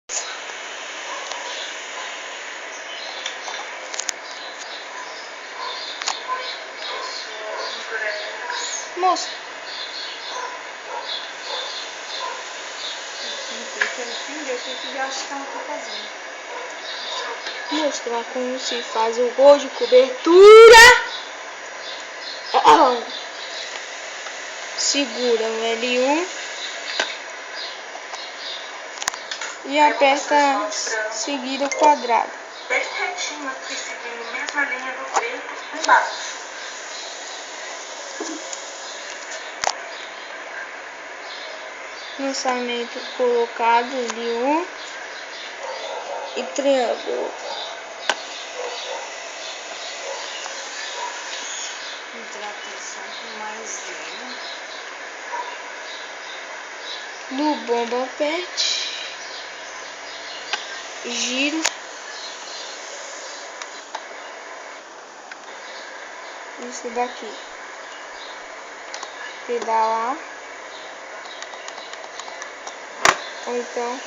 Moço. Mostrar como se faz o gol de cobertura. Segura o L1 e aperta seguir o quadrado. Desce retinho aqui, seguindo a mesma linha do preto embaixo. Lançamento colocado, L1 e triângulo. Hidratação com maisena. No bomba pet, giro, isso daqui, pedalar, ou então